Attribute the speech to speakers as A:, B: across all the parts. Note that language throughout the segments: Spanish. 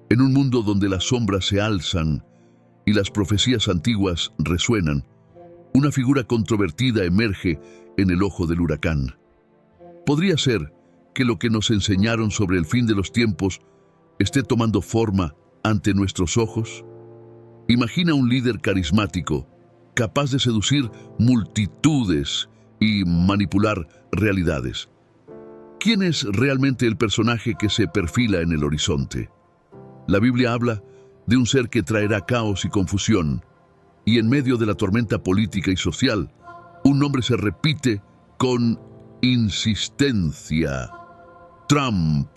A: En un mundo donde las sombras se alzan y las profecías antiguas resuenan, una figura controvertida emerge en el ojo del huracán. ¿Podría ser que lo que nos enseñaron sobre el fin de los tiempos esté tomando forma ante nuestros ojos? Imagina un líder carismático, capaz de seducir multitudes y manipular realidades. ¿Quién es realmente el personaje que se perfila en el horizonte? La Biblia habla de un ser que traerá caos y confusión, y en medio de la tormenta política y social, un nombre se repite con insistencia: Trump.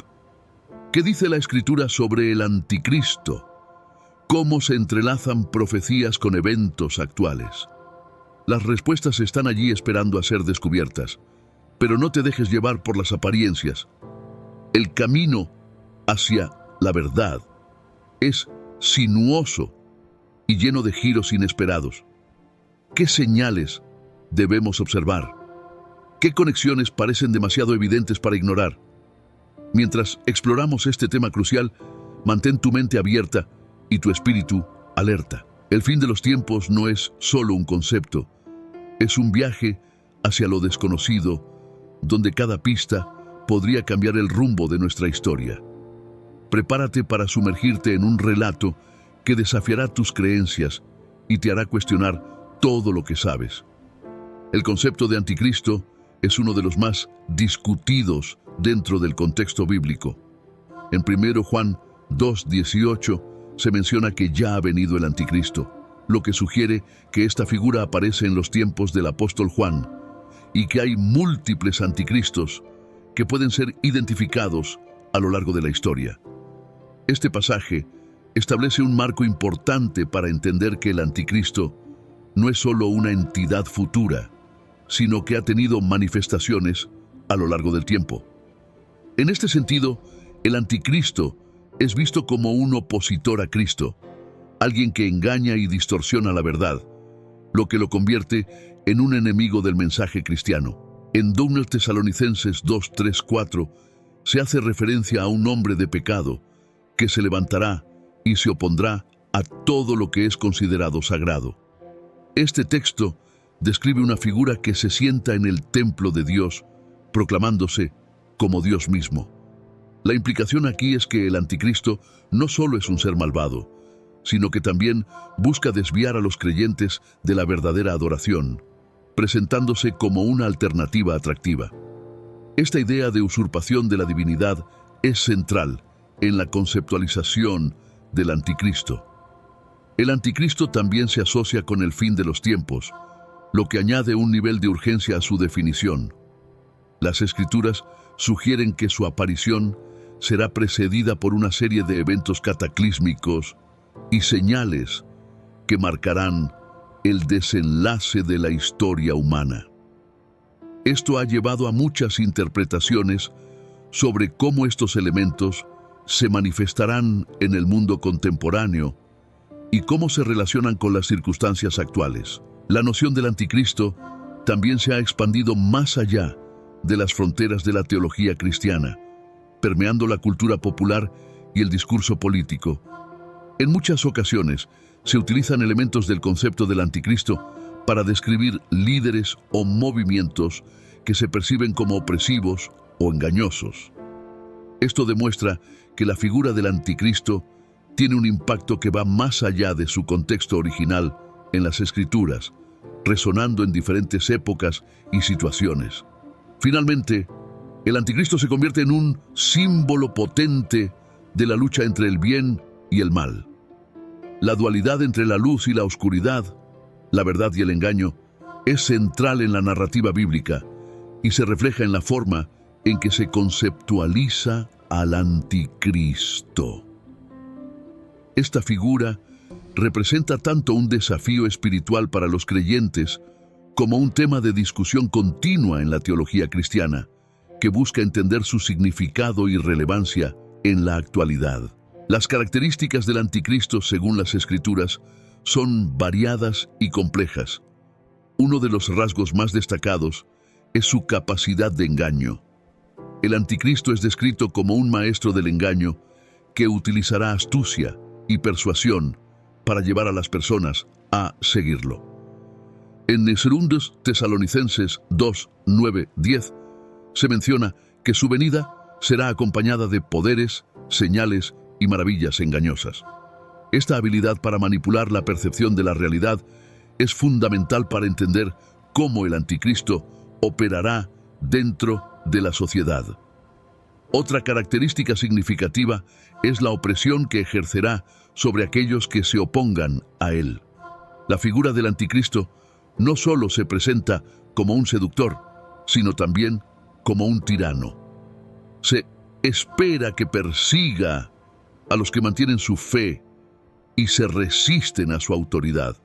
A: ¿Qué dice la Escritura sobre el anticristo? ¿Cómo se entrelazan profecías con eventos actuales? Las respuestas están allí esperando a ser descubiertas, pero no te dejes llevar por las apariencias. El camino hacia la verdad es sinuoso y lleno de giros inesperados. ¿Qué señales debemos observar? ¿Qué conexiones parecen demasiado evidentes para ignorar? Mientras exploramos este tema crucial, mantén tu mente abierta y tu espíritu alerta. El fin de los tiempos no es solo un concepto, es un viaje hacia lo desconocido, donde cada pista podría cambiar el rumbo de nuestra historia. Prepárate para sumergirte en un relato que desafiará tus creencias y te hará cuestionar todo lo que sabes. El concepto de anticristo es uno de los más discutidos dentro del contexto bíblico. En 1 Juan 2:18 se menciona que ya ha venido el anticristo, lo que sugiere que esta figura aparece en los tiempos del apóstol Juan y que hay múltiples anticristos que pueden ser identificados a lo largo de la historia. Este pasaje establece un marco importante para entender que el anticristo no es solo una entidad futura, sino que ha tenido manifestaciones a lo largo del tiempo. En este sentido, el anticristo es visto como un opositor a Cristo, alguien que engaña y distorsiona la verdad, lo que lo convierte en un enemigo del mensaje cristiano. En 2 Tesalonicenses 2:3-4 se hace referencia a un hombre de pecado que se levantará y se opondrá a todo lo que es considerado sagrado. Este texto describe una figura que se sienta en el templo de Dios, proclamándose como Dios mismo. La implicación aquí es que el anticristo no solo es un ser malvado, sino que también busca desviar a los creyentes de la verdadera adoración, presentándose como una alternativa atractiva. Esta idea de usurpación de la divinidad es central en la conceptualización del anticristo. El anticristo también se asocia con el fin de los tiempos, lo que añade un nivel de urgencia a su definición. Las Escrituras sugieren que su aparición será precedida por una serie de eventos cataclísmicos y señales que marcarán el desenlace de la historia humana. Esto ha llevado a muchas interpretaciones sobre cómo estos elementos se manifestarán en el mundo contemporáneo y cómo se relacionan con las circunstancias actuales. La noción del anticristo también se ha expandido más allá de las fronteras de la teología cristiana, permeando la cultura popular y el discurso político. En muchas ocasiones se utilizan elementos del concepto del anticristo para describir líderes o movimientos que se perciben como opresivos o engañosos. Esto demuestra que la figura del anticristo tiene un impacto que va más allá de su contexto original en las Escrituras, resonando en diferentes épocas y situaciones. Finalmente, el anticristo se convierte en un símbolo potente de la lucha entre el bien y el mal. La dualidad entre la luz y la oscuridad, la verdad y el engaño, es central en la narrativa bíblica y se refleja en la forma en que se conceptualiza al anticristo. Esta figura representa tanto un desafío espiritual para los creyentes como un tema de discusión continua en la teología cristiana, que busca entender su significado y relevancia en la actualidad. Las características del anticristo, según las Escrituras, son variadas y complejas. Uno de los rasgos más destacados es su capacidad de engaño. El anticristo es descrito como un maestro del engaño que utilizará astucia y persuasión para llevar a las personas a seguirlo. En 2 Tesalonicenses 2, 9, 10 se menciona que su venida será acompañada de poderes, señales y maravillas engañosas. Esta habilidad para manipular la percepción de la realidad es fundamental para entender cómo el anticristo operará dentro de la sociedad. Otra característica significativa es la opresión que ejercerá sobre aquellos que se opongan a él. La figura del anticristo no solo se presenta como un seductor, sino también como un tirano. Se espera que persiga a los que mantienen su fe y se resisten a su autoridad.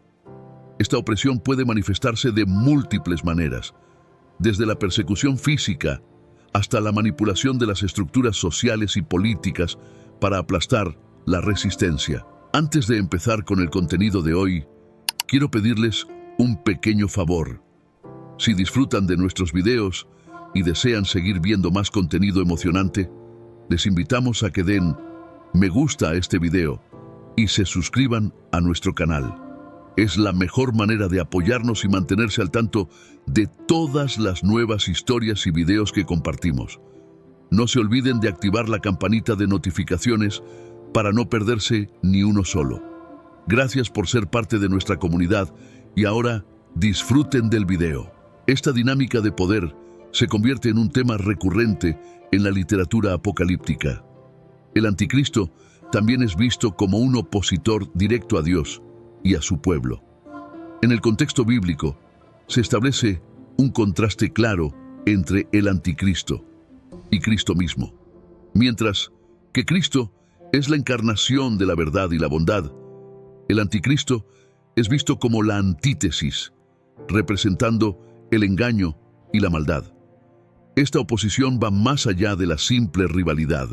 A: Esta opresión puede manifestarse de múltiples maneras, desde la persecución física hasta la manipulación de las estructuras sociales y políticas para aplastar la resistencia. Antes de empezar con el contenido de hoy, quiero pedirles un pequeño favor. Si disfrutan de nuestros videos y desean seguir viendo más contenido emocionante, les invitamos a que den me gusta a este video y se suscriban a nuestro canal. Es la mejor manera de apoyarnos y mantenerse al tanto de todas las nuevas historias y videos que compartimos. No se olviden de activar la campanita de notificaciones para no perderse ni uno solo. Gracias por ser parte de nuestra comunidad y ahora disfruten del video. Esta dinámica de poder se convierte en un tema recurrente en la literatura apocalíptica. El anticristo también es visto como un opositor directo a Dios y a su pueblo. En el contexto bíblico, se establece un contraste claro entre el anticristo y Cristo mismo. Mientras que Cristo es la encarnación de la verdad y la bondad, el anticristo es visto como la antítesis, representando el engaño y la maldad. Esta oposición va más allá de la simple rivalidad.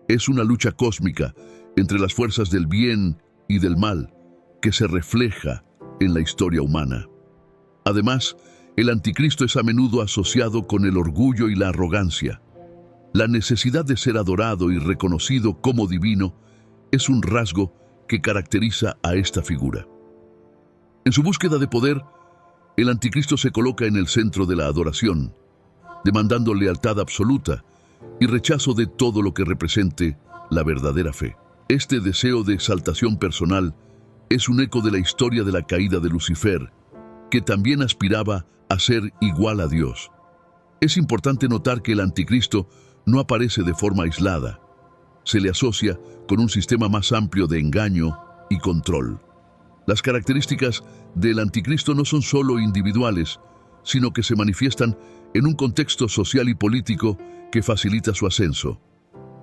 A: Es una lucha cósmica entre las fuerzas del bien y del mal que se refleja en la historia humana. Además, el anticristo es a menudo asociado con el orgullo y la arrogancia. La necesidad de ser adorado y reconocido como divino es un rasgo que caracteriza a esta figura. En su búsqueda de poder, el anticristo se coloca en el centro de la adoración, demandando lealtad absoluta y rechazo de todo lo que represente la verdadera fe. Este deseo de exaltación personal es un eco de la historia de la caída de Lucifer, que también aspiraba a ser igual a Dios. Es importante notar que el anticristo no aparece de forma aislada. Se le asocia con un sistema más amplio de engaño y control. Las características del anticristo no son solo individuales, sino que se manifiestan en un contexto social y político que facilita su ascenso.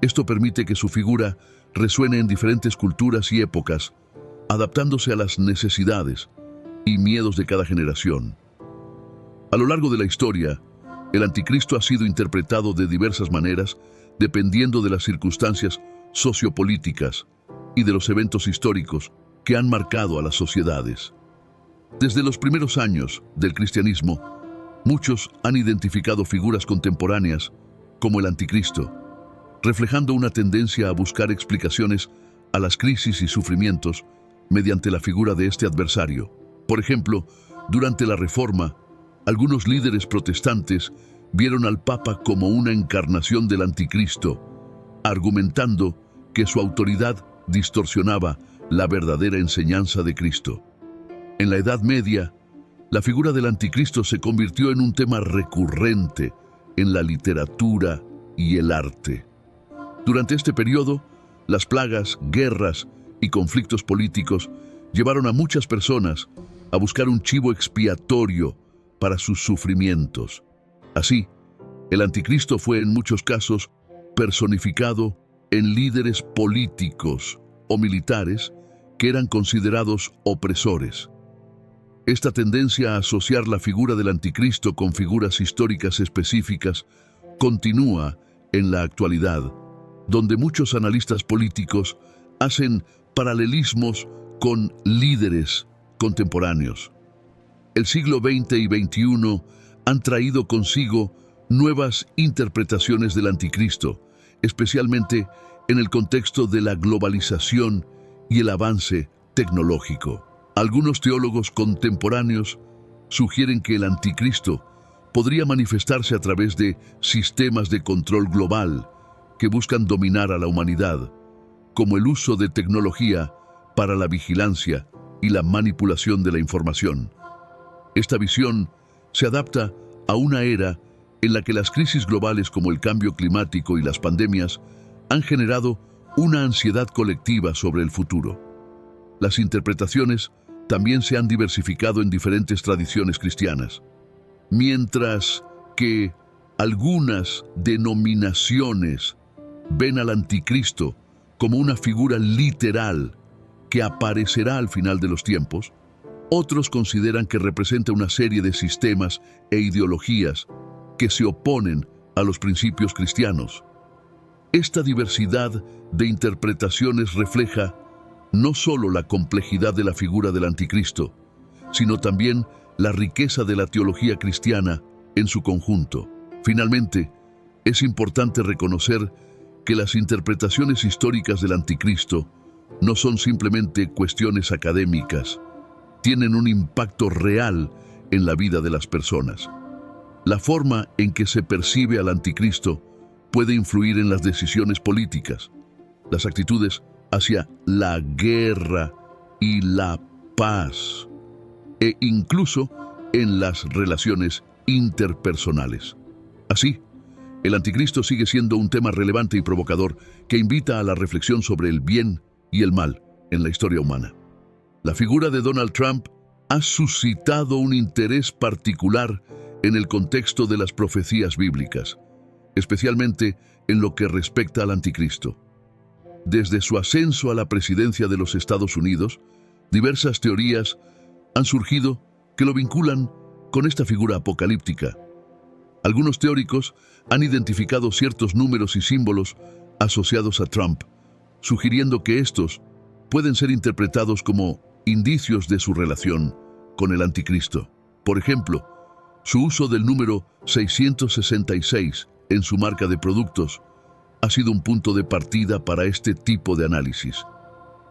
A: Esto permite que su figura resuene en diferentes culturas y épocas, adaptándose a las necesidades y miedos de cada generación. A lo largo de la historia, el anticristo ha sido interpretado de diversas maneras, dependiendo de las circunstancias sociopolíticas y de los eventos históricos que han marcado a las sociedades. Desde los primeros años del cristianismo, muchos han identificado figuras contemporáneas como el anticristo, reflejando una tendencia a buscar explicaciones a las crisis y sufrimientos mediante la figura de este adversario. Por ejemplo, durante la Reforma, algunos líderes protestantes vieron al Papa como una encarnación del anticristo, argumentando que su autoridad distorsionaba la verdadera enseñanza de Cristo. En la Edad Media, la figura del anticristo se convirtió en un tema recurrente en la literatura y el arte. Durante este periodo, las plagas, guerras y conflictos políticos llevaron a muchas personas a buscar un chivo expiatorio para sus sufrimientos. Así, el anticristo fue en muchos casos personificado en líderes políticos o militares que eran considerados opresores. Esta tendencia a asociar la figura del anticristo con figuras históricas específicas continúa en la actualidad, donde muchos analistas políticos hacen paralelismos con líderes contemporáneos. El siglo XX y XXI han traído consigo nuevas interpretaciones del anticristo, especialmente en el contexto de la globalización y el avance tecnológico. Algunos teólogos contemporáneos sugieren que el anticristo podría manifestarse a través de sistemas de control global que buscan dominar a la humanidad, como el uso de tecnología para la vigilancia y la manipulación de la información. Esta visión se adapta a una era en la que las crisis globales como el cambio climático y las pandemias han generado una ansiedad colectiva sobre el futuro. Las interpretaciones también se han diversificado en diferentes tradiciones cristianas. Mientras que algunas denominaciones ven al anticristo como una figura literal que aparecerá al final de los tiempos, otros consideran que representa una serie de sistemas e ideologías que se oponen a los principios cristianos. Esta diversidad de interpretaciones refleja no solo la complejidad de la figura del anticristo, sino también la riqueza de la teología cristiana en su conjunto. Finalmente, es importante reconocer que las interpretaciones históricas del anticristo no son simplemente cuestiones académicas, tienen un impacto real en la vida de las personas. La forma en que se percibe al anticristo puede influir en las decisiones políticas, las actitudes hacia la guerra y la paz, e incluso en las relaciones interpersonales. Así, el anticristo sigue siendo un tema relevante y provocador que invita a la reflexión sobre el bien y el mal en la historia humana. La figura de Donald Trump ha suscitado un interés particular en el contexto de las profecías bíblicas, especialmente en lo que respecta al anticristo. Desde su ascenso a la presidencia de los Estados Unidos, diversas teorías han surgido que lo vinculan con esta figura apocalíptica. Algunos teóricos han identificado ciertos números y símbolos asociados a Trump, sugiriendo que estos pueden ser interpretados como indicios de su relación con el anticristo. Por ejemplo, su uso del número 666 en su marca de productos ha sido un punto de partida para este tipo de análisis.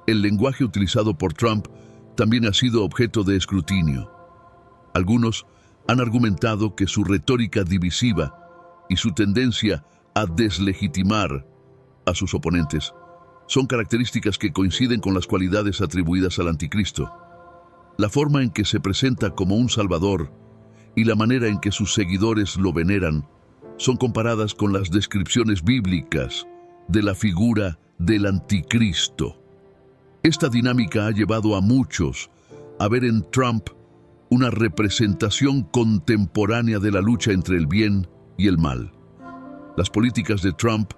A: El lenguaje utilizado por Trump también ha sido objeto de escrutinio. Algunos han argumentado que su retórica divisiva y su tendencia a deslegitimar a sus oponentes son características que coinciden con las cualidades atribuidas al anticristo. La forma en que se presenta como un salvador y la manera en que sus seguidores lo veneran son comparadas con las descripciones bíblicas de la figura del anticristo. Esta dinámica ha llevado a muchos a ver en Trump una representación contemporánea de la lucha entre el bien y el mal. Las políticas de Trump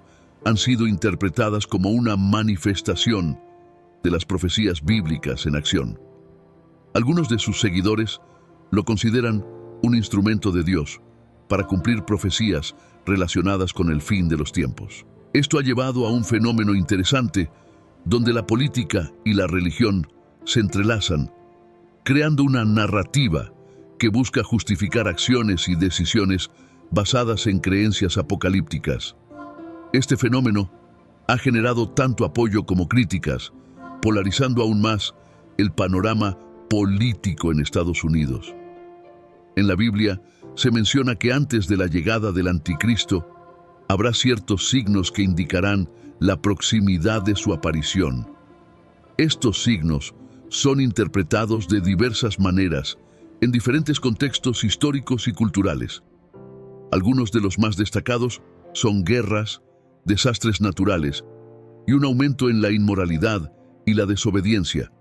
A: han sido interpretadas como una manifestación de las profecías bíblicas en acción. Algunos de sus seguidores lo consideran un instrumento de Dios para cumplir profecías relacionadas con el fin de los tiempos. Esto ha llevado a un fenómeno interesante donde la política y la religión se entrelazan, creando una narrativa que busca justificar acciones y decisiones basadas en creencias apocalípticas. Este fenómeno ha generado tanto apoyo como críticas, polarizando aún más el panorama político en Estados Unidos. En la Biblia se menciona que antes de la llegada del anticristo habrá ciertos signos que indicarán la proximidad de su aparición. Estos signos son interpretados de diversas maneras en diferentes contextos históricos y culturales. Algunos de los más destacados son guerras, desastres naturales y un aumento en la inmoralidad y la desobediencia.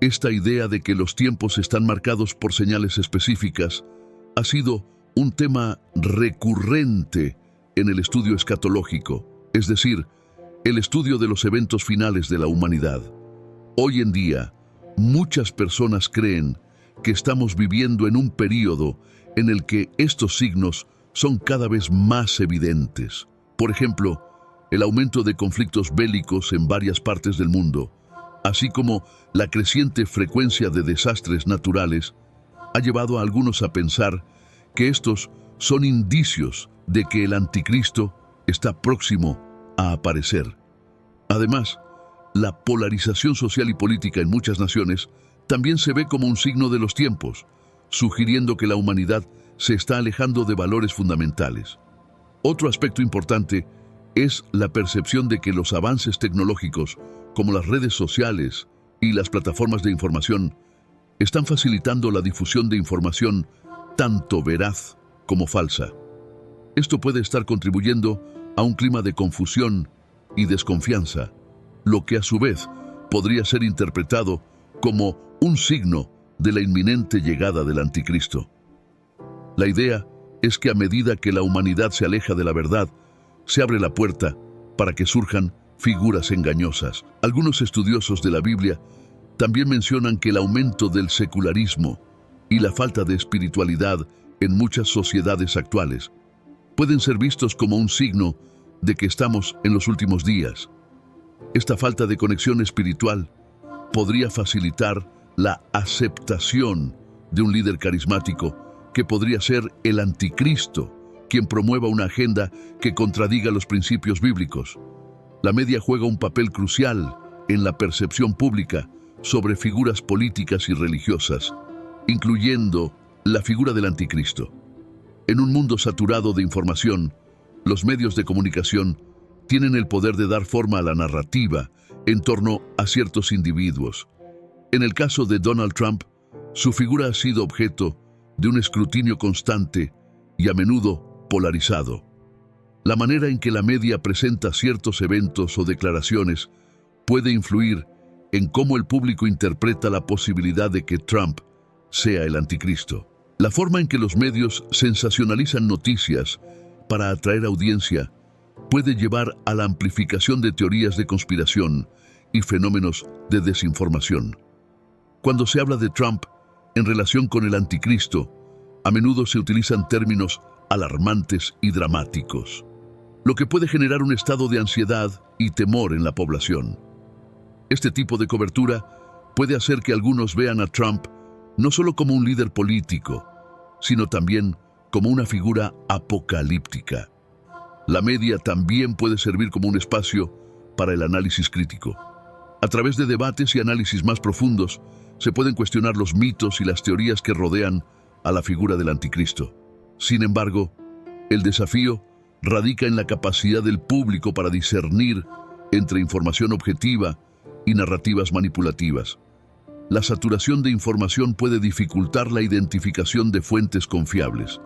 A: Esta idea de que los tiempos están marcados por señales específicas ha sido un tema recurrente en el estudio escatológico, es decir, el estudio de los eventos finales de la humanidad. Hoy en día, muchas personas creen que estamos viviendo en un período en el que estos signos son cada vez más evidentes. Por ejemplo, el aumento de conflictos bélicos en varias partes del mundo, así como la creciente frecuencia de desastres naturales, ha llevado a algunos a pensar que estos son indicios de que el anticristo está próximo a aparecer. Además, la polarización social y política en muchas naciones también se ve como un signo de los tiempos, sugiriendo que la humanidad se está alejando de valores fundamentales. Otro aspecto importante es la percepción de que los avances tecnológicos, como las redes sociales y las plataformas de información, están facilitando la difusión de información tanto veraz como falsa. Esto puede estar contribuyendo a un clima de confusión y desconfianza, lo que a su vez podría ser interpretado como un signo de la inminente llegada del anticristo. La idea es que a medida que la humanidad se aleja de la verdad, se abre la puerta para que surjan figuras engañosas. Algunos estudiosos de la Biblia también mencionan que el aumento del secularismo y la falta de espiritualidad en muchas sociedades actuales pueden ser vistos como un signo de que estamos en los últimos días. Esta falta de conexión espiritual podría facilitar la aceptación de un líder carismático que podría ser el anticristo, quien promueva una agenda que contradiga los principios bíblicos. La media juega un papel crucial en la percepción pública sobre figuras políticas y religiosas, incluyendo la figura del anticristo. En un mundo saturado de información, los medios de comunicación tienen el poder de dar forma a la narrativa en torno a ciertos individuos. En el caso de Donald Trump, su figura ha sido objeto de un escrutinio constante y a menudo polarizado. La manera en que la media presenta ciertos eventos o declaraciones puede influir en cómo el público interpreta la posibilidad de que Trump sea el anticristo. La forma en que los medios sensacionalizan noticias para atraer audiencia puede llevar a la amplificación de teorías de conspiración y fenómenos de desinformación. Cuando se habla de Trump en relación con el anticristo, a menudo se utilizan términos alarmantes y dramáticos, lo que puede generar un estado de ansiedad y temor en la población. Este tipo de cobertura puede hacer que algunos vean a Trump no solo como un líder político, sino también como una figura apocalíptica. La media también puede servir como un espacio para el análisis crítico. A través de debates y análisis más profundos, se pueden cuestionar los mitos y las teorías que rodean a la figura del anticristo. Sin embargo, el desafío radica en la capacidad del público para discernir entre información objetiva y narrativas manipulativas. La saturación de información puede dificultar la identificación de fuentes confiables.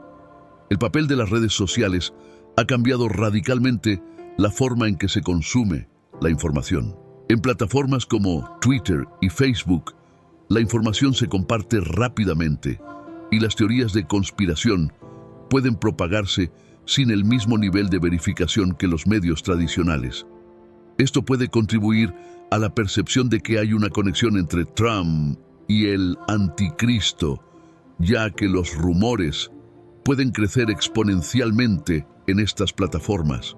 A: El papel de las redes sociales ha cambiado radicalmente la forma en que se consume la información. En plataformas como Twitter y Facebook, la información se comparte rápidamente y las teorías de conspiración pueden propagarse sin el mismo nivel de verificación que los medios tradicionales. Esto puede contribuir a la percepción de que hay una conexión entre Trump y el anticristo, ya que los rumores pueden crecer exponencialmente en estas plataformas.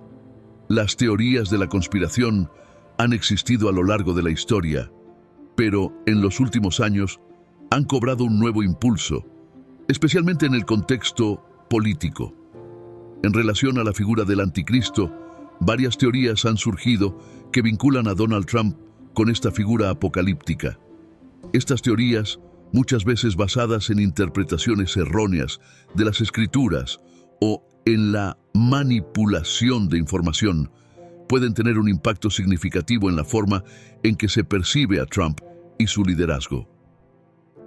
A: Las teorías de la conspiración han existido a lo largo de la historia, pero en los últimos años han cobrado un nuevo impulso, especialmente en el contexto político. En relación a la figura del anticristo, varias teorías han surgido que vinculan a Donald Trump con esta figura apocalíptica. Estas teorías, muchas veces basadas en interpretaciones erróneas de las escrituras o en la manipulación de información, pueden tener un impacto significativo en la forma en que se percibe a Trump y su liderazgo.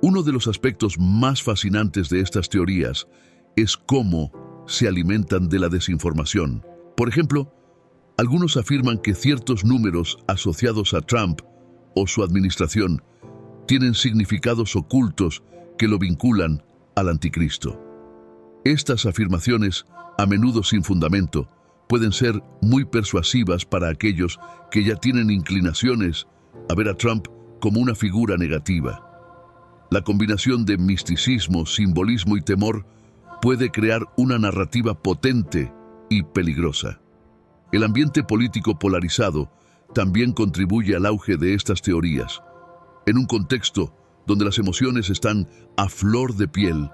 A: Uno de los aspectos más fascinantes de estas teorías es cómo se alimentan de la desinformación. Por ejemplo, algunos afirman que ciertos números asociados a Trump o su administración tienen significados ocultos que lo vinculan al anticristo. Estas afirmaciones, a menudo sin fundamento, pueden ser muy persuasivas para aquellos que ya tienen inclinaciones a ver a Trump como una figura negativa. La combinación de misticismo, simbolismo y temor puede crear una narrativa potente y peligrosa. El ambiente político polarizado también contribuye al auge de estas teorías. En un contexto donde las emociones están a flor de piel,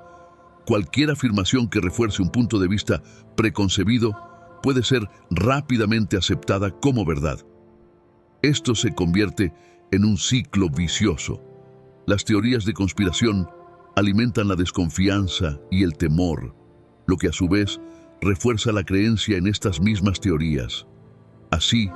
A: cualquier afirmación que refuerce un punto de vista preconcebido puede ser rápidamente aceptada como verdad. Esto se convierte en un ciclo vicioso. Las teorías de conspiración alimentan la desconfianza y el temor, lo que a su vez refuerza la creencia en estas mismas teorías. Así,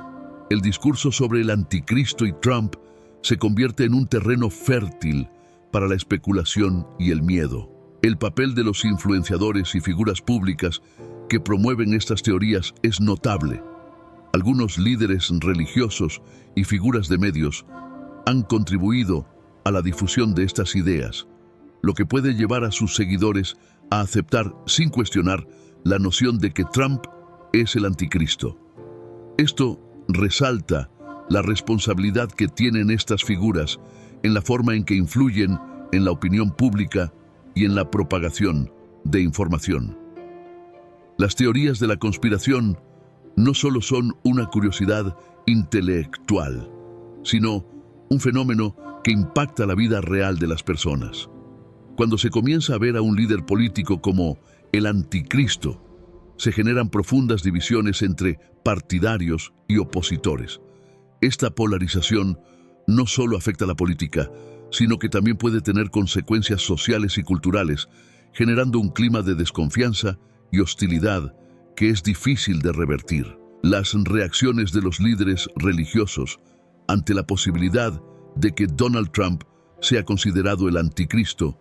A: el discurso sobre el anticristo y Trump se convierte en un terreno fértil para la especulación y el miedo. El papel de los influenciadores y figuras públicas que promueven estas teorías es notable. Algunos líderes religiosos y figuras de medios han contribuido a la difusión de estas ideas, lo que puede llevar a sus seguidores a aceptar sin cuestionar la noción de que Trump es el anticristo. Esto resalta la responsabilidad que tienen estas figuras en la forma en que influyen en la opinión pública y en la propagación de información. Las teorías de la conspiración no solo son una curiosidad intelectual, sino un fenómeno que impacta la vida real de las personas. Cuando se comienza a ver a un líder político como el anticristo, se generan profundas divisiones entre partidarios y opositores. Esta polarización no solo afecta a la política, sino que también puede tener consecuencias sociales y culturales, generando un clima de desconfianza y hostilidad que es difícil de revertir. Las reacciones de los líderes religiosos ante la posibilidad de que Donald Trump sea considerado el anticristo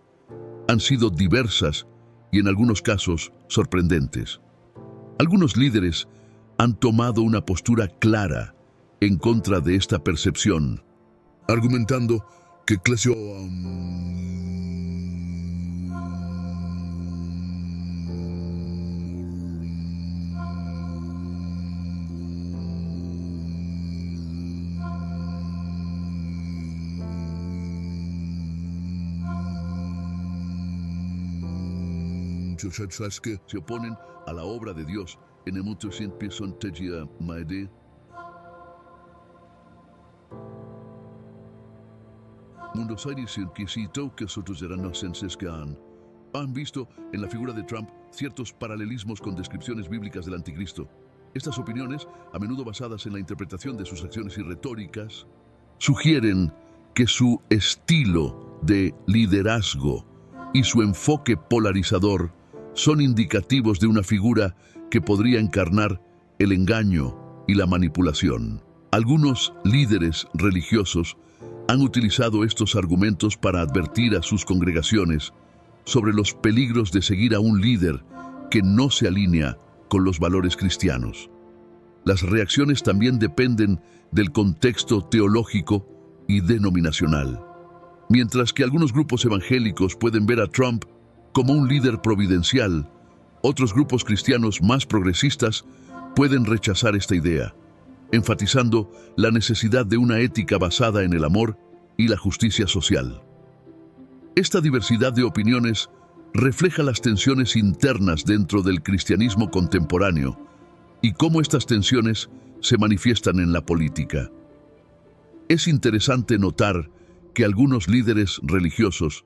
A: han sido diversas y en algunos casos sorprendentes. Algunos líderes han tomado una postura clara en contra de esta percepción, argumentando que clase que se oponen a la obra de Dios en el mundo sin piensan tegia maede. Mundos Aires inquisito que otros eran han visto en la figura de Trump ciertos paralelismos con descripciones bíblicas del anticristo. Estas opiniones, a menudo basadas en la interpretación de sus acciones y retóricas, sugieren que su estilo de liderazgo y su enfoque polarizador son indicativos de una figura que podría encarnar el engaño y la manipulación. Algunos líderes religiosos han utilizado estos argumentos para advertir a sus congregaciones sobre los peligros de seguir a un líder que no se alinea con los valores cristianos. Las reacciones también dependen del contexto teológico y denominacional. Mientras que algunos grupos evangélicos pueden ver a Trump como un líder providencial, otros grupos cristianos más progresistas pueden rechazar esta idea, enfatizando la necesidad de una ética basada en el amor y la justicia social. Esta diversidad de opiniones refleja las tensiones internas dentro del cristianismo contemporáneo y cómo estas tensiones se manifiestan en la política. Es interesante notar que algunos líderes religiosos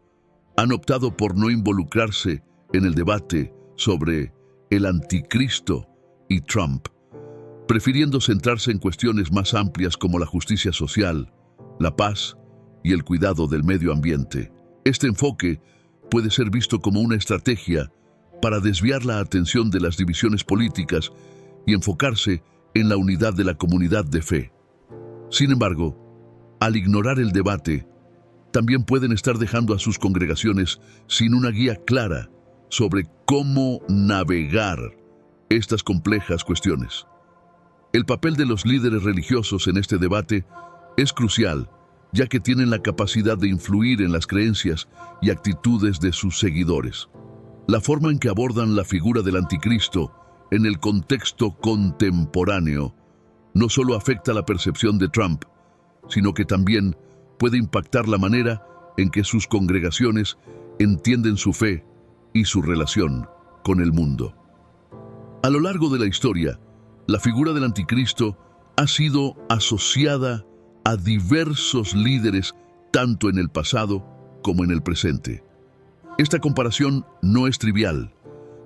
A: han optado por no involucrarse en el debate sobre el anticristo y Trump, prefiriendo centrarse en cuestiones más amplias como la justicia social, la paz y el cuidado del medio ambiente. Este enfoque puede ser visto como una estrategia para desviar la atención de las divisiones políticas y enfocarse en la unidad de la comunidad de fe. Sin embargo, al ignorar el debate, también pueden estar dejando a sus congregaciones sin una guía clara sobre cómo navegar estas complejas cuestiones. El papel de los líderes religiosos en este debate es crucial, ya que tienen la capacidad de influir en las creencias y actitudes de sus seguidores. La forma en que abordan la figura del anticristo en el contexto contemporáneo no solo afecta la percepción de Trump, sino que también puede impactar la manera en que sus congregaciones entienden su fe y su relación con el mundo. A lo largo de la historia, la figura del anticristo ha sido asociada a diversos líderes tanto en el pasado como en el presente. Esta comparación no es trivial.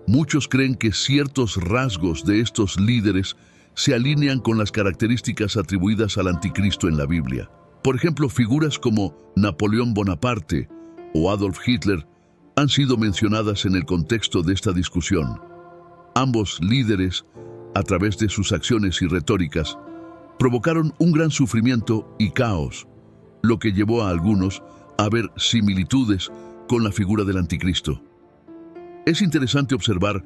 A: Muchos creen que ciertos rasgos de estos líderes se alinean con las características atribuidas al anticristo en la Biblia. Por ejemplo, figuras como Napoleón Bonaparte o Adolf Hitler han sido mencionadas en el contexto de esta discusión. Ambos líderes, a través de sus acciones y retóricas, provocaron un gran sufrimiento y caos, lo que llevó a algunos a ver similitudes con la figura del anticristo. Es interesante observar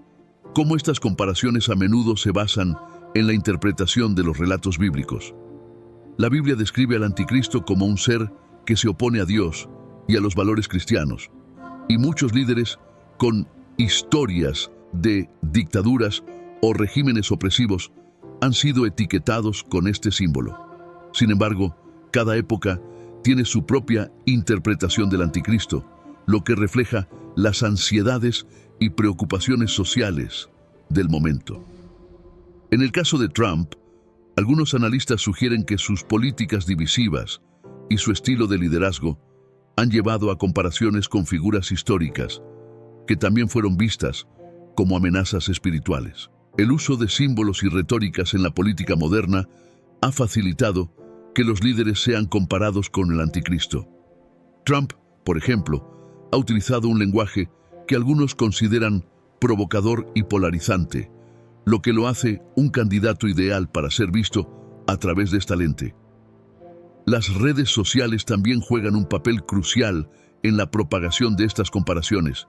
A: cómo estas comparaciones a menudo se basan en la interpretación de los relatos bíblicos. La Biblia describe al anticristo como un ser que se opone a Dios y a los valores cristianos, y muchos líderes con historias de dictaduras o regímenes opresivos han sido etiquetados con este símbolo. Sin embargo, cada época tiene su propia interpretación del anticristo, lo que refleja las ansiedades y preocupaciones sociales del momento. En el caso de Trump, algunos analistas sugieren que sus políticas divisivas y su estilo de liderazgo han llevado a comparaciones con figuras históricas que también fueron vistas como amenazas espirituales. El uso de símbolos y retóricas en la política moderna ha facilitado que los líderes sean comparados con el anticristo. Trump, por ejemplo, ha utilizado un lenguaje que algunos consideran provocador y polarizante, lo que lo hace un candidato ideal para ser visto a través de esta lente. Las redes sociales también juegan un papel crucial en la propagación de estas comparaciones,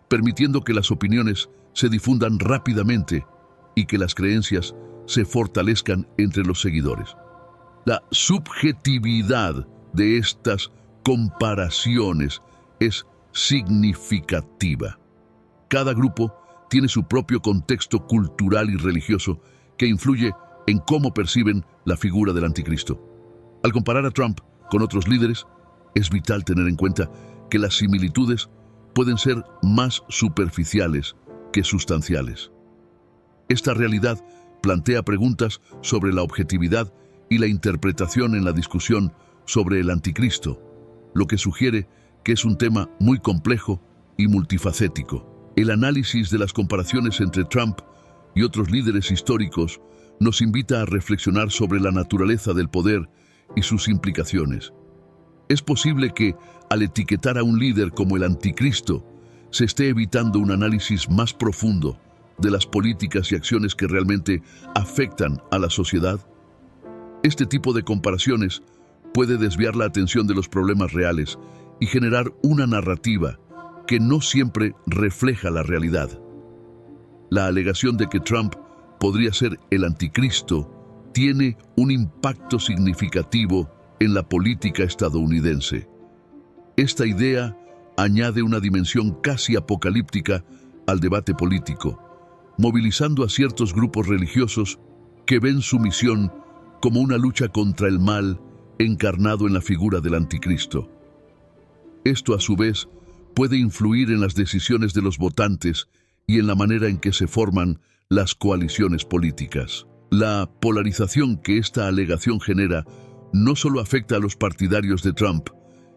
A: permitiendo que las opiniones se difundan rápidamente y que las creencias se fortalezcan entre los seguidores. La subjetividad de estas comparaciones es significativa. Cada grupo tiene su propio contexto cultural y religioso que influye en cómo perciben la figura del anticristo. Al comparar a Trump con otros líderes, es vital tener en cuenta que las similitudes pueden ser más superficiales que sustanciales. Esta realidad plantea preguntas sobre la objetividad y la interpretación en la discusión sobre el anticristo, lo que sugiere que es un tema muy complejo y multifacético. El análisis de las comparaciones entre Trump y otros líderes históricos nos invita a reflexionar sobre la naturaleza del poder y sus implicaciones. Es posible que, al etiquetar a un líder como el anticristo, se esté evitando un análisis más profundo de las políticas y acciones que realmente afectan a la sociedad. Este tipo de comparaciones puede desviar la atención de los problemas reales y generar una narrativa que no siempre refleja la realidad. La alegación de que Trump podría ser el anticristo tiene un impacto significativo en la política estadounidense. Esta idea añade una dimensión casi apocalíptica al debate político, movilizando a ciertos grupos religiosos que ven su misión como una lucha contra el mal encarnado en la figura del anticristo. Esto, a su vez, puede influir en las decisiones de los votantes y en la manera en que se forman las coaliciones políticas. La polarización que esta alegación genera no solo afecta a los partidarios de Trump,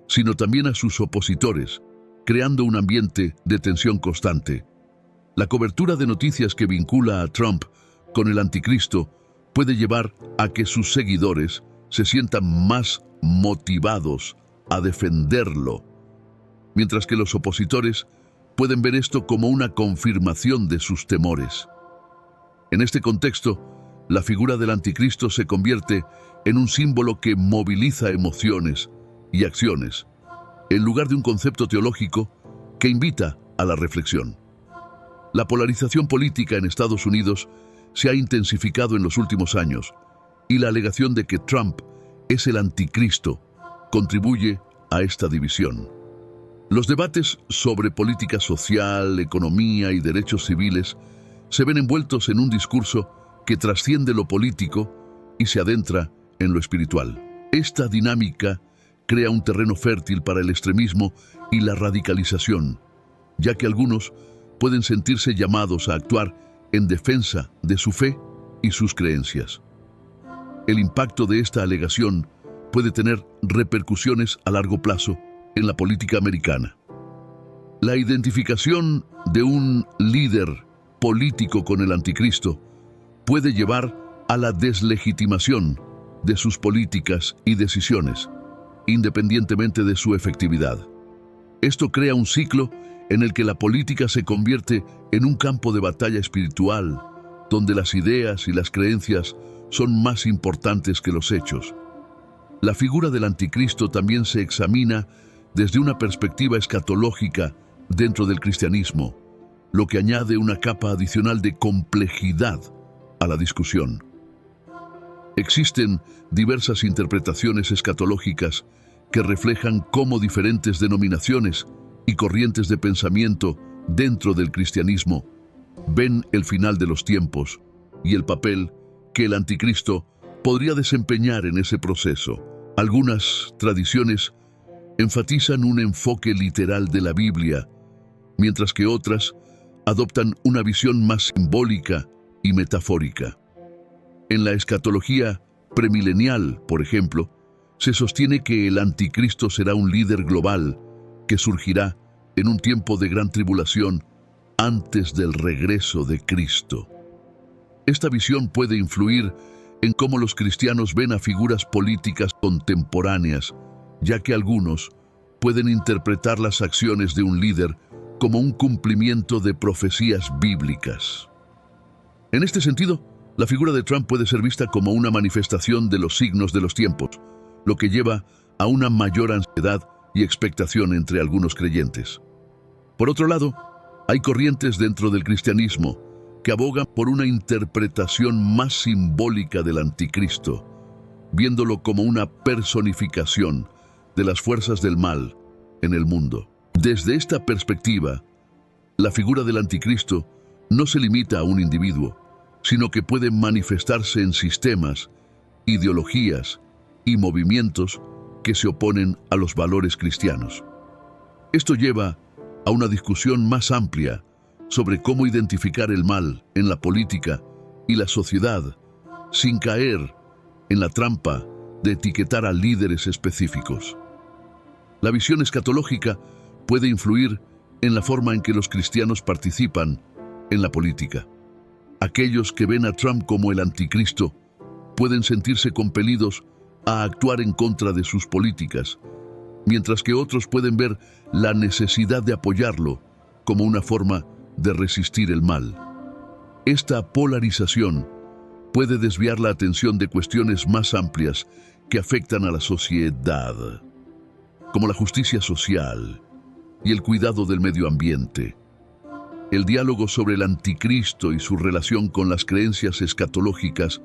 A: sino también a sus opositores, creando un ambiente de tensión constante. La cobertura de noticias que vincula a Trump con el anticristo puede llevar a que sus seguidores se sientan más motivados a defenderlo, mientras que los opositores pueden ver esto como una confirmación de sus temores. En este contexto, la figura del anticristo se convierte en un símbolo que moviliza emociones y acciones, en lugar de un concepto teológico que invita a la reflexión. La polarización política en Estados Unidos se ha intensificado en los últimos años, y la alegación de que Trump es el anticristo contribuye a esta división. Los debates sobre política social, economía y derechos civiles se ven envueltos en un discurso que trasciende lo político y se adentra en lo espiritual. Esta dinámica crea un terreno fértil para el extremismo y la radicalización, ya que algunos pueden sentirse llamados a actuar en defensa de su fe y sus creencias. El impacto de esta alegación puede tener repercusiones a largo plazo en la política americana. La identificación de un líder político con el anticristo puede llevar a la deslegitimación de sus políticas y decisiones, independientemente de su efectividad. Esto crea un ciclo en el que la política se convierte en un campo de batalla espiritual, donde las ideas y las creencias son más importantes que los hechos. La figura del anticristo también se examina desde una perspectiva escatológica dentro del cristianismo, lo que añade una capa adicional de complejidad a la discusión. Existen diversas interpretaciones escatológicas que reflejan cómo diferentes denominaciones y corrientes de pensamiento dentro del cristianismo ven el final de los tiempos y el papel que el anticristo podría desempeñar en ese proceso. Algunas tradiciones enfatizan un enfoque literal de la Biblia, mientras que otras adoptan una visión más simbólica y metafórica. En la escatología premilenial, por ejemplo, se sostiene que el anticristo será un líder global que surgirá en un tiempo de gran tribulación antes del regreso de Cristo. Esta visión puede influir en cómo los cristianos ven a figuras políticas contemporáneas, ya que algunos pueden interpretar las acciones de un líder como un cumplimiento de profecías bíblicas. En este sentido, la figura de Trump puede ser vista como una manifestación de los signos de los tiempos, lo que lleva a una mayor ansiedad y expectación entre algunos creyentes. Por otro lado, hay corrientes dentro del cristianismo que abogan por una interpretación más simbólica del anticristo, viéndolo como una personificación de las fuerzas del mal en el mundo. Desde esta perspectiva, la figura del anticristo no se limita a un individuo, sino que puede manifestarse en sistemas, ideologías y movimientos que se oponen a los valores cristianos. Esto lleva a una discusión más amplia sobre cómo identificar el mal en la política y la sociedad sin caer en la trampa de etiquetar a líderes específicos. La visión escatológica puede influir en la forma en que los cristianos participan en la política. Aquellos que ven a Trump como el anticristo pueden sentirse compelidos a actuar en contra de sus políticas, mientras que otros pueden ver la necesidad de apoyarlo como una forma de resistir el mal. Esta polarización puede desviar la atención de cuestiones más amplias que afectan a la sociedad, como la justicia social y el cuidado del medio ambiente. El diálogo sobre el anticristo y su relación con las creencias escatológicas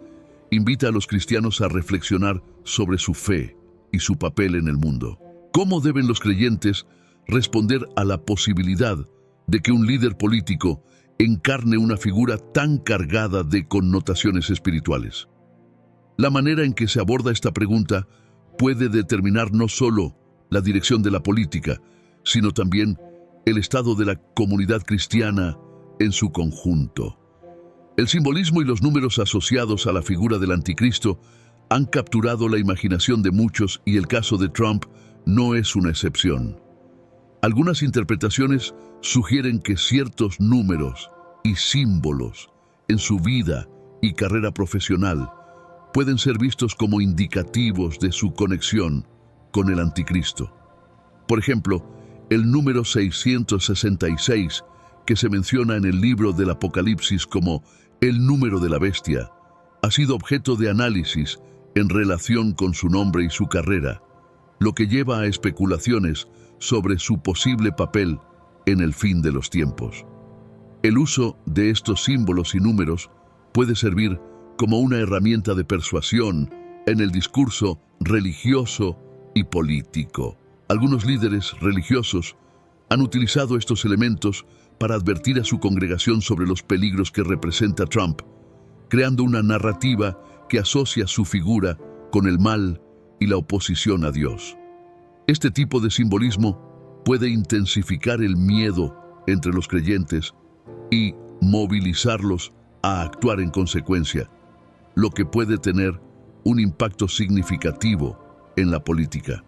A: invita a los cristianos a reflexionar sobre su fe y su papel en el mundo. ¿Cómo deben los creyentes responder a la posibilidad de que un líder político encarne una figura tan cargada de connotaciones espirituales? La manera en que se aborda esta pregunta puede determinar no solo la dirección de la política, sino también el estado de la comunidad cristiana en su conjunto. El simbolismo y los números asociados a la figura del anticristo han capturado la imaginación de muchos y el caso de Trump no es una excepción. Algunas interpretaciones sugieren que ciertos números y símbolos en su vida y carrera profesional pueden ser vistos como indicativos de su conexión con el anticristo. Por ejemplo, el número 666, que se menciona en el libro del Apocalipsis como el número de la bestia, ha sido objeto de análisis en relación con su nombre y su carrera, lo que lleva a especulaciones sobre su posible papel en el fin de los tiempos. El uso de estos símbolos y números puede servir como una herramienta de persuasión en el discurso religioso y político. Algunos líderes religiosos han utilizado estos elementos para advertir a su congregación sobre los peligros que representa Trump, creando una narrativa que asocia su figura con el mal y la oposición a Dios. Este tipo de simbolismo puede intensificar el miedo entre los creyentes y movilizarlos a actuar en consecuencia, lo que puede tener un impacto significativo en la política.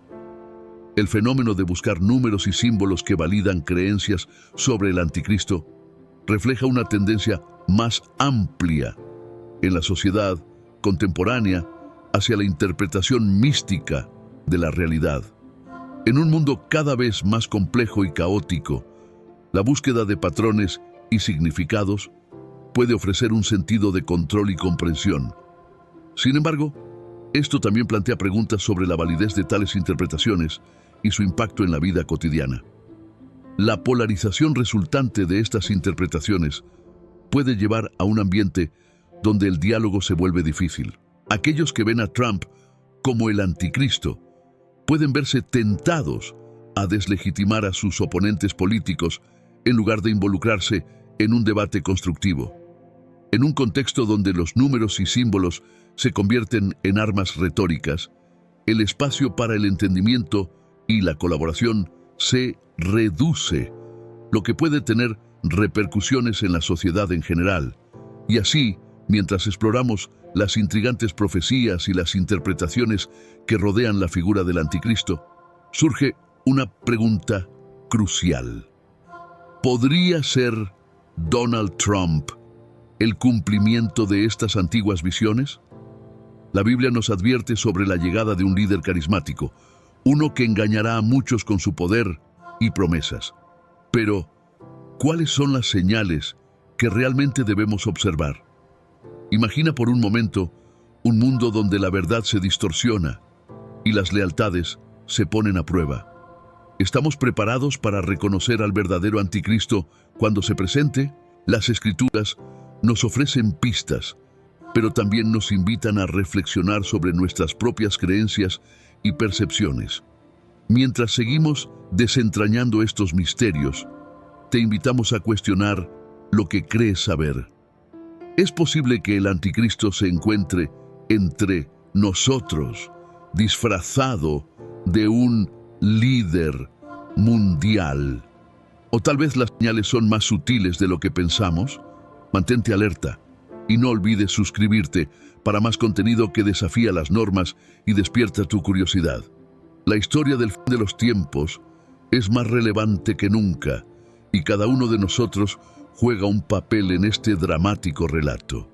A: El fenómeno de buscar números y símbolos que validan creencias sobre el anticristo refleja una tendencia más amplia en la sociedad contemporánea hacia la interpretación mística de la realidad. En un mundo cada vez más complejo y caótico, la búsqueda de patrones y significados puede ofrecer un sentido de control y comprensión. Sin embargo, esto también plantea preguntas sobre la validez de tales interpretaciones y su impacto en la vida cotidiana. La polarización resultante de estas interpretaciones puede llevar a un ambiente donde el diálogo se vuelve difícil. Aquellos que ven a Trump como el anticristo pueden verse tentados a deslegitimar a sus oponentes políticos en lugar de involucrarse en un debate constructivo. En un contexto donde los números y símbolos se convierten en armas retóricas, el espacio para el entendimiento y la colaboración se reduce, lo que puede tener repercusiones en la sociedad en general. Y así, mientras exploramos las intrigantes profecías y las interpretaciones que rodean la figura del anticristo, surge una pregunta crucial. ¿Podría ser Donald Trump el cumplimiento de estas antiguas visiones? La Biblia nos advierte sobre la llegada de un líder carismático, uno que engañará a muchos con su poder y promesas. Pero, ¿cuáles son las señales que realmente debemos observar? Imagina por un momento un mundo donde la verdad se distorsiona y las lealtades se ponen a prueba. ¿Estamos preparados para reconocer al verdadero anticristo cuando se presente? Las Escrituras nos ofrecen pistas, pero también nos invitan a reflexionar sobre nuestras propias creencias y percepciones. Mientras seguimos desentrañando estos misterios, te invitamos a cuestionar lo que crees saber. ¿Es posible que el anticristo se encuentre entre nosotros, disfrazado de un líder mundial? ¿O tal vez las señales son más sutiles de lo que pensamos? Mantente alerta y no olvides suscribirte para más contenido que desafía las normas y despierta tu curiosidad. La historia del fin de los tiempos es más relevante que nunca y cada uno de nosotros juega un papel en este dramático relato.